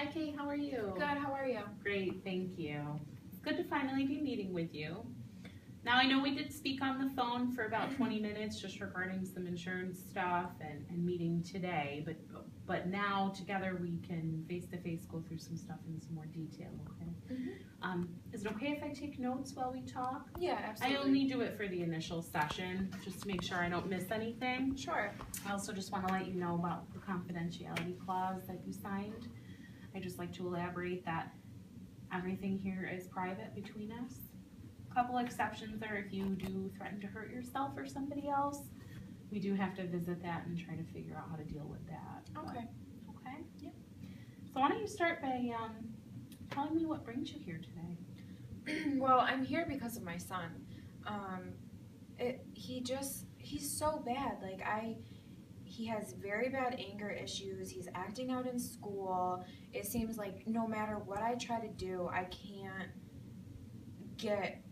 Hi Kate, how are you? Good, how are you? Great, thank you. It's good to finally be meeting with you. Now I know we did speak on the phone for about 20 minutes just regarding some insurance stuff and meeting today, but now together we can face-to-face go through some stuff in some more detail, okay? Is it okay if I take notes while we talk? Yeah, absolutely. I only do it for the initial session, just to make sure I don't miss anything. Sure. I also just want to let you know about the confidentiality clause that you signed. I just like to elaborate that everything here is private between us. A couple exceptions are if you do threaten to hurt yourself or somebody else, we do have to visit that and try to figure out how to deal with that. Okay. Okay? Yeah. So why don't you start by telling me what brings you here today? Well, I'm here because of my son. He's so bad. He has very bad anger issues. He's acting out in school. It seems like no matter what I try to do, I can't get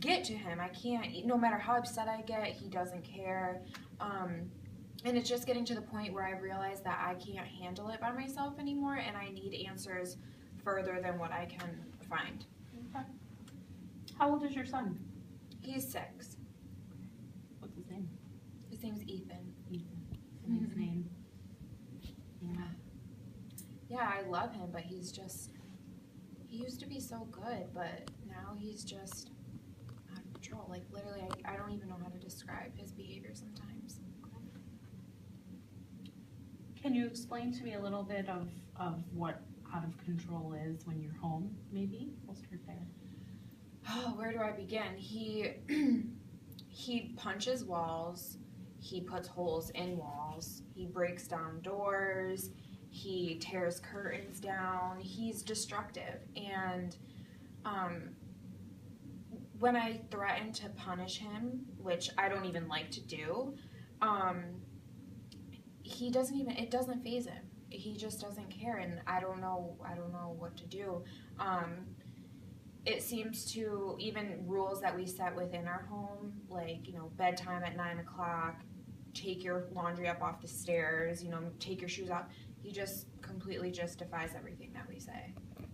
to him. I can't, no matter how upset I get, he doesn't care. And it's just getting to the point where I realize that I can't handle it by myself anymore, and I need answers further than what I can find. Okay. How old is your son? He's 6. What's his name? His name's Ethan. Ethan. That's a nice name. Yeah. Yeah, I love him, but he used to be so good, but now he's just out of control. Like, literally, I don't even know how to describe his behavior sometimes. Can you explain to me a little bit of what out of control is when you're home, maybe? We'll start there. Oh, where do I begin? He punches walls. He puts holes in walls. He breaks down doors. He tears curtains down. He's destructive. And when I threaten to punish him, which I don't even like to do, it doesn't faze him. He just doesn't care, and I don't know what to do. It seems to, even rules that we set within our home, like, bedtime at 9 o'clock, take your laundry up off the stairs, take your shoes off. He just completely just defies everything that we say. Okay.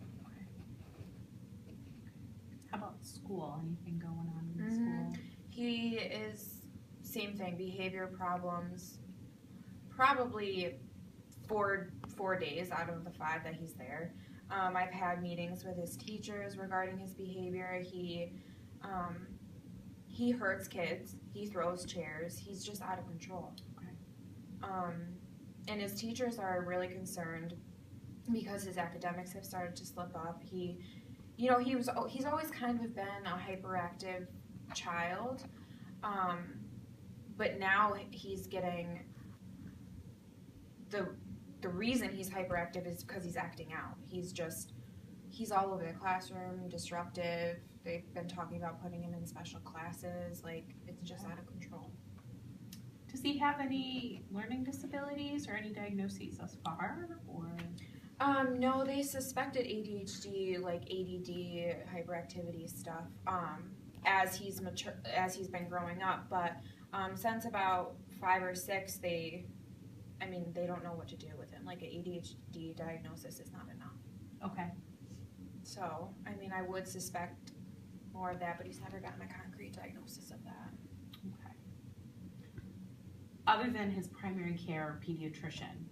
How about school? Anything going on in school? He is, same thing, behavior problems. Probably four days out of the 5 that he's there. I've had meetings with his teachers regarding his behavior. He hurts kids. He throws chairs. He's just out of control. Okay. And his teachers are really concerned because his academics have started to slip up. He's always kind of been a hyperactive child, but now he's getting the reason he's hyperactive is because he's acting out. He's all over the classroom, disruptive. They've been talking about putting him in special classes. It's just out of control. Does he have any learning disabilities or any diagnoses thus far? Or no, they suspected ADHD, like ADD, hyperactivity stuff, as he's been growing up. But since about 5 or 6, they don't know what to do with him. Like, an ADHD diagnosis is not enough. okay. So, I would suspect more of that, but he's never gotten a concrete diagnosis of that. Okay. Other than his primary care pediatrician,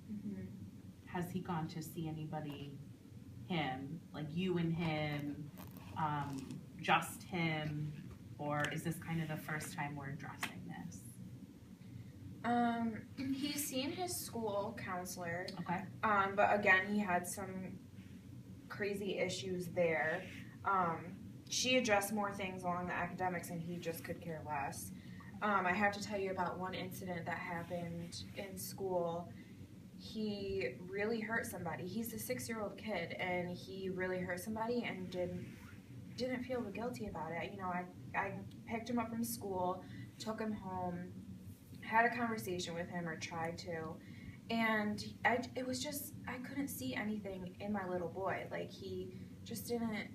has he gone to see anybody, him, like you and him, just him, or is this kind of the first time we're addressing this? He's seen his school counselor. Okay. But again, he had some crazy issues there. She addressed more things along the academics, and he just could care less. I have to tell you about one incident that happened in school. He really hurt somebody. He's a 6-year-old kid, and he really hurt somebody and didn't feel guilty about it. I picked him up from school, took him home, had a conversation with him, or tried to, and it was just, I couldn't see anything in my little boy. Like, he just didn't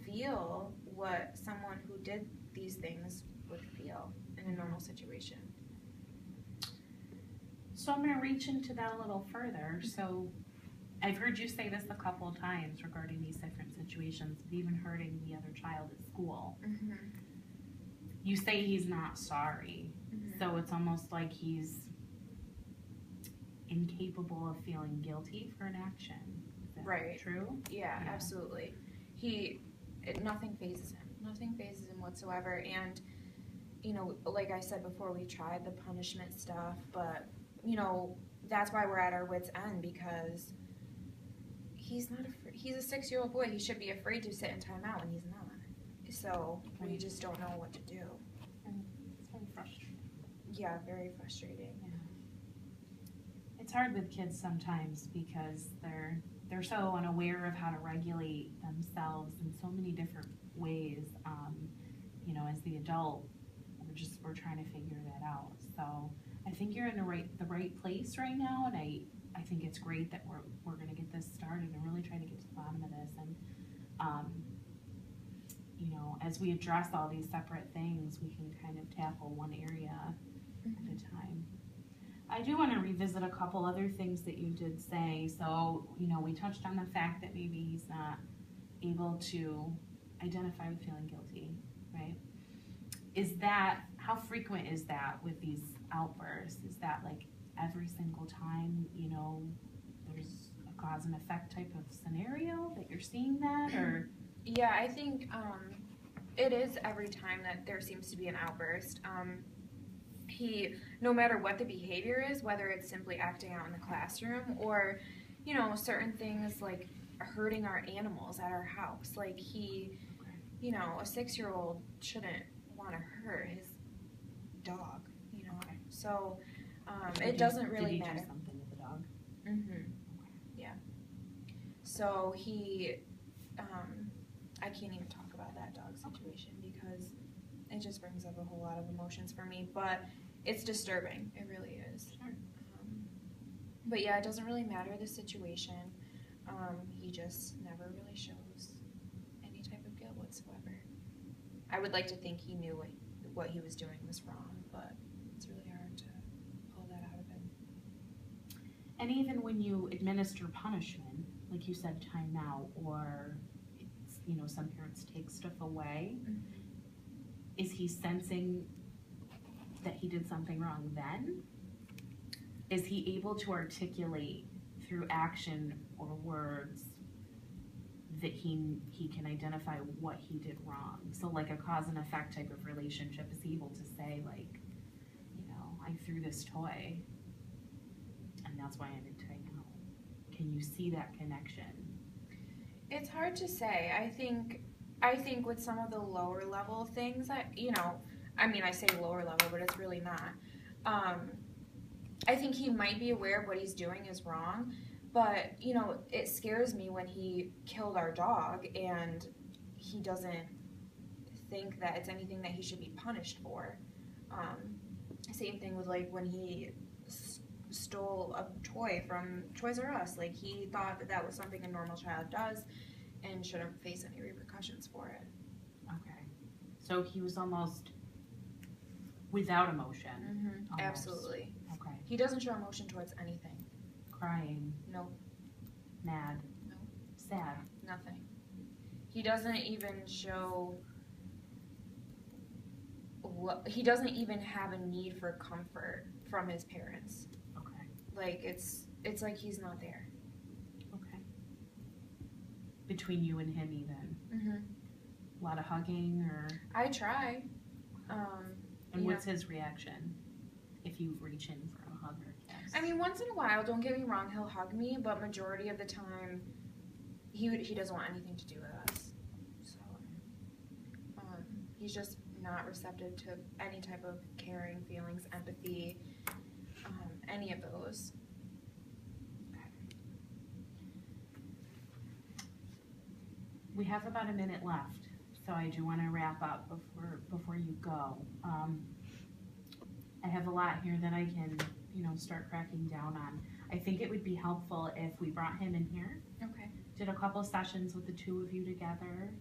feel what someone who did these things would feel in a normal situation. So I'm going to reach into that a little further. So I've heard you say this a couple of times regarding these different situations, but even hurting the other child at school. Mm-hmm. You say he's not sorry, so it's almost like he's incapable of feeling guilty for an action. Is that right. True? Yeah, absolutely. Nothing phases him. Nothing phases him whatsoever. And, you know, like I said before, we tried the punishment stuff, but, you know, that's why we're at our wit's end, because he's not afraid. He's a 6-year-old boy. He should be afraid to sit in timeout, and he's not. So we just don't know what to do. And it's very frustrating. Yeah, very frustrating. Yeah. It's hard with kids sometimes because they're so unaware of how to regulate themselves in so many different ways. You know, as the adult, we're trying to figure that out. So I think you're in the right place right now, and I think it's great that we're going to get this started and really try to get to the bottom of this. And you know, as we address all these separate things, we can kind of tackle one area at a time. I do want to revisit a couple other things that you did say. So, you know, we touched on the fact that maybe he's not able to identify with feeling guilty, right? How frequent is that with these outbursts? Is that like every single time, you know, there's a cause and effect type of scenario that you're seeing that, or? Yeah, I think it is every time that there seems to be an outburst. No matter what the behavior is, whether it's simply acting out in the classroom or, you know, certain things like hurting our animals at our house. Like you know, a 6-year-old shouldn't want to hurt his dog, you know. Okay. So it doesn't really matter. Did he do something with the dog? Mm-hmm. Okay. Yeah. So I can't even talk about that dog situation because it just brings up a whole lot of emotions for me, but it's disturbing. It really is. Sure. But yeah, it doesn't really matter the situation. He just never really shows any type of guilt whatsoever. I would like to think he knew what he was doing was wrong, but it's really hard to pull that out of him. And even when you administer punishment, like you said, timeout, or you know, some parents take stuff away. Mm-hmm. Is he sensing that he did something wrong then? Is he able to articulate through action or words that he can identify what he did wrong? So like a cause and effect type of relationship, is he able to say like, you know, I threw this toy and that's why I'm in timeout? Can you see that connection? It's hard to say. I think with some of the lower level things that, you know, I mean, I say lower level, but it's really not. I think he might be aware of what he's doing is wrong, but, you know, it scares me when he killed our dog and he doesn't think that it's anything that he should be punished for. Same thing with, like, when he stole a toy from Toys R Us. Like, he thought that was something a normal child does and shouldn't face any repercussions for it. Okay. So he was almost without emotion. Mm-hmm. Absolutely. Okay. He doesn't show emotion towards anything. Crying. Nope. Mad. Nope. Sad. Nothing. He doesn't even show... He doesn't even have a need for comfort from his parents. Okay. Like, it's like he's not there. Okay. Between you and him even? Mm-hmm. A lot of hugging, or? I try. And what's his reaction if you reach in for a hug or a kiss? I mean, once in a while, don't get me wrong, he'll hug me, but majority of the time, he doesn't want anything to do with us. So, he's just not receptive to any type of caring, feelings, empathy, any of those. We have about a minute left, so I do want to wrap up before you go. I have a lot here that I can, you know, start cracking down on. I think it would be helpful if we brought him in here. Okay. Did a couple sessions with the two of you together.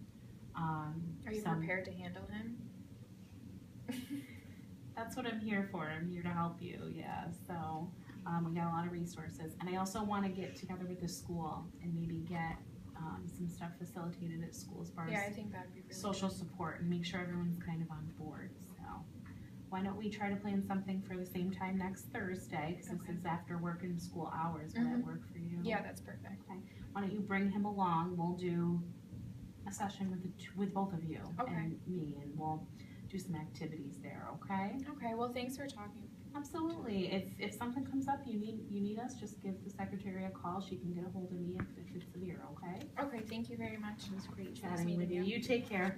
Are you prepared to handle him? That's what I'm here for. I'm here to help you, yeah. So We got a lot of resources, and I also want to get together with the school and maybe get some stuff facilitated at school as far Yeah, I as think that'd be really social support and make sure everyone's kind of on board. So why don't we try to plan something for the same time next Thursday, because Okay. this is after work and school hours. Will that work for you? Yeah, that's perfect. Okay. Why don't you bring him along? We'll do a session with both of you Okay. and me, and we'll do some activities there. Okay? Okay, well, thanks for talking. Absolutely. If something comes up, you need us, just give the secretary a call. She can get a hold of me if it's severe. Okay? Okay, thank you very much. It was great Nice chatting with meeting you. you. You take care.